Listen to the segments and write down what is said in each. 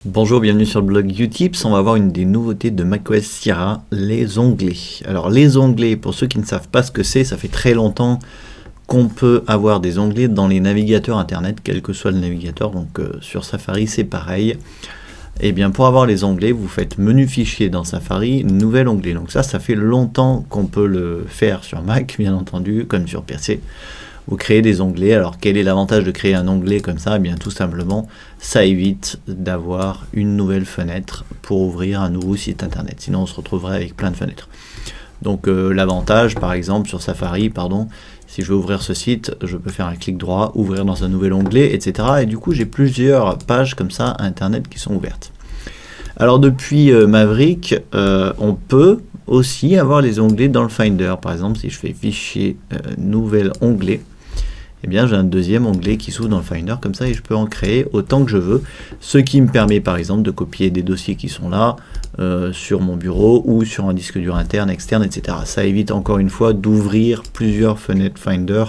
Bonjour, bienvenue sur le blog Utips. On va voir une des nouveautés de macOS Sierra, les onglets. Alors les onglets, pour ceux qui ne savent pas ce que c'est, ça fait très longtemps qu'on peut avoir des onglets dans les navigateurs internet, quel que soit le navigateur. Donc sur Safari c'est pareil. Et bien pour avoir les onglets, vous faites menu fichier dans Safari, nouvel onglet. Donc ça fait longtemps qu'on peut le faire sur Mac, bien entendu, comme sur PC. Vous créez des onglets. Alors quel est l'avantage de créer un onglet comme ça? Eh bien tout simplement, ça évite d'avoir une nouvelle fenêtre pour ouvrir un nouveau site internet. Sinon on se retrouverait avec plein de fenêtres. Donc l'avantage, par exemple sur Safari, si je veux ouvrir ce site, je peux faire un clic droit, ouvrir dans un nouvel onglet, etc. Et du coup j'ai plusieurs pages comme ça internet qui sont ouvertes. Alors depuis Maverick, on peut aussi avoir les onglets dans le Finder. Par exemple, si je fais fichier, nouvel onglet, eh bien j'ai un deuxième onglet qui s'ouvre dans le Finder comme ça et je peux en créer autant que je veux. Ce qui me permet par exemple de copier des dossiers qui sont là sur mon bureau ou sur un disque dur interne, externe, etc. Ça évite encore une fois d'ouvrir plusieurs fenêtres Finder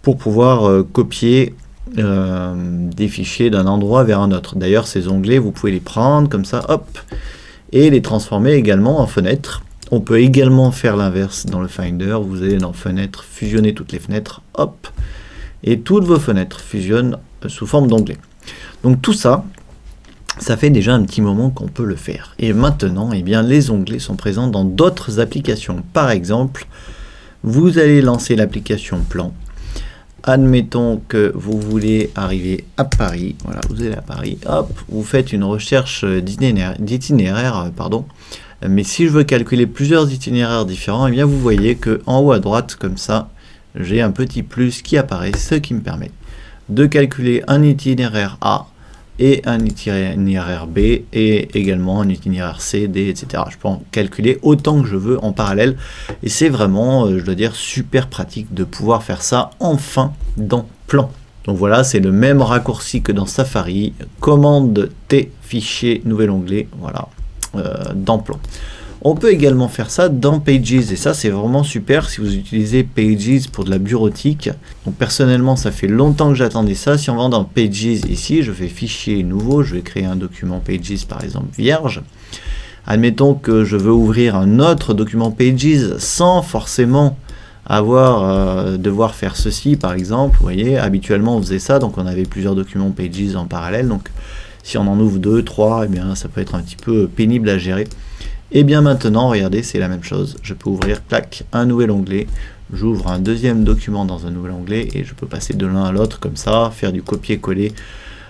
pour pouvoir copier des fichiers d'un endroit vers un autre. D'ailleurs ces onglets vous pouvez les prendre comme ça, hop, et les transformer également en fenêtres. On peut également faire l'inverse dans le Finder. Vous allez dans Fenêtres, fusionner toutes les fenêtres, hop, et toutes vos fenêtres fusionnent sous forme d'onglets. Donc tout ça, ça fait déjà un petit moment qu'on peut le faire. Et maintenant, eh bien, les onglets sont présents dans d'autres applications. Par exemple, vous allez lancer l'application Plan. Admettons que vous voulez arriver à Paris. Voilà, vous allez à Paris, hop, vous faites une recherche d'itinéraire, mais si je veux calculer plusieurs itinéraires différents, eh bien vous voyez que en haut à droite, comme ça, j'ai un petit plus qui apparaît, ce qui me permet de calculer un itinéraire A et un itinéraire B et également un itinéraire C, D, etc. Je peux en calculer autant que je veux en parallèle et c'est vraiment, je dois dire, super pratique de pouvoir faire ça enfin dans Plan. Donc voilà, c'est le même raccourci que dans Safari, commande T, fichier, nouvel onglet, voilà. Dans Plan. On peut également faire ça dans Pages et ça c'est vraiment super si vous utilisez Pages pour de la bureautique. Donc personnellement ça fait longtemps que j'attendais ça. Si on va dans Pages ici, je fais fichier nouveau, je vais créer un document Pages par exemple vierge. Admettons que je veux ouvrir un autre document Pages sans forcément devoir faire ceci par exemple. Vous voyez, habituellement on faisait ça, donc on avait plusieurs documents Pages en parallèle. Donc si on en ouvre 2, 3, eh bien ça peut être un petit peu pénible à gérer. Et bien maintenant, regardez, c'est la même chose. Je peux ouvrir, clac, un nouvel onglet. J'ouvre un deuxième document dans un nouvel onglet et je peux passer de l'un à l'autre comme ça, faire du copier-coller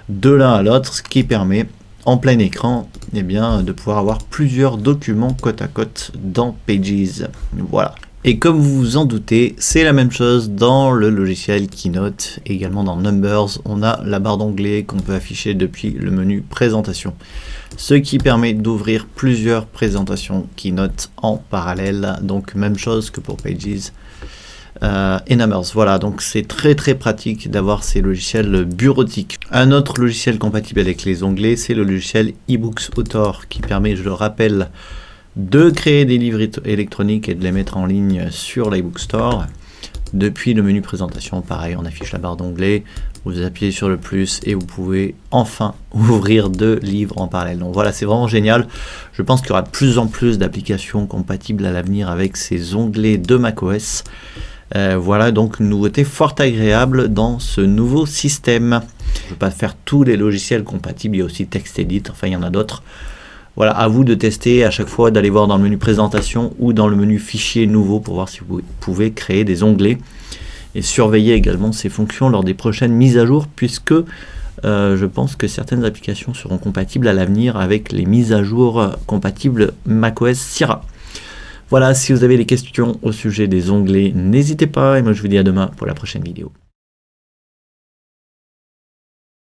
de l'un à l'autre, ce qui permet en plein écran eh bien, de pouvoir avoir plusieurs documents côte à côte dans Pages. Voilà. Et comme vous vous en doutez, c'est la même chose dans le logiciel Keynote, également dans Numbers, on a la barre d'onglets qu'on peut afficher depuis le menu présentation, ce qui permet d'ouvrir plusieurs présentations Keynote en parallèle, donc même chose que pour Pages et Numbers. Voilà, donc c'est très pratique d'avoir ces logiciels bureautiques. Un autre logiciel compatible avec les onglets, c'est le logiciel eBooks Author, qui permet, je le rappelle, de créer des livres électroniques et de les mettre en ligne sur l'iBook Store. Depuis le menu présentation, pareil, on affiche la barre d'onglets, vous appuyez sur le plus et vous pouvez enfin ouvrir 2 livres en parallèle. Donc voilà, c'est vraiment génial. Je pense qu'il y aura de plus en plus d'applications compatibles à l'avenir avec ces onglets de macOS. Voilà donc une nouveauté fort agréable dans ce nouveau système. Je ne vais pas faire tous les logiciels compatibles, il y a aussi TextEdit, enfin il y en a d'autres. Voilà, à vous de tester à chaque fois, d'aller voir dans le menu présentation ou dans le menu fichier nouveau pour voir si vous pouvez créer des onglets et surveiller également ces fonctions lors des prochaines mises à jour puisque je pense que certaines applications seront compatibles à l'avenir avec les mises à jour compatibles macOS Sierra. Voilà, si vous avez des questions au sujet des onglets, n'hésitez pas et moi je vous dis à demain pour la prochaine vidéo.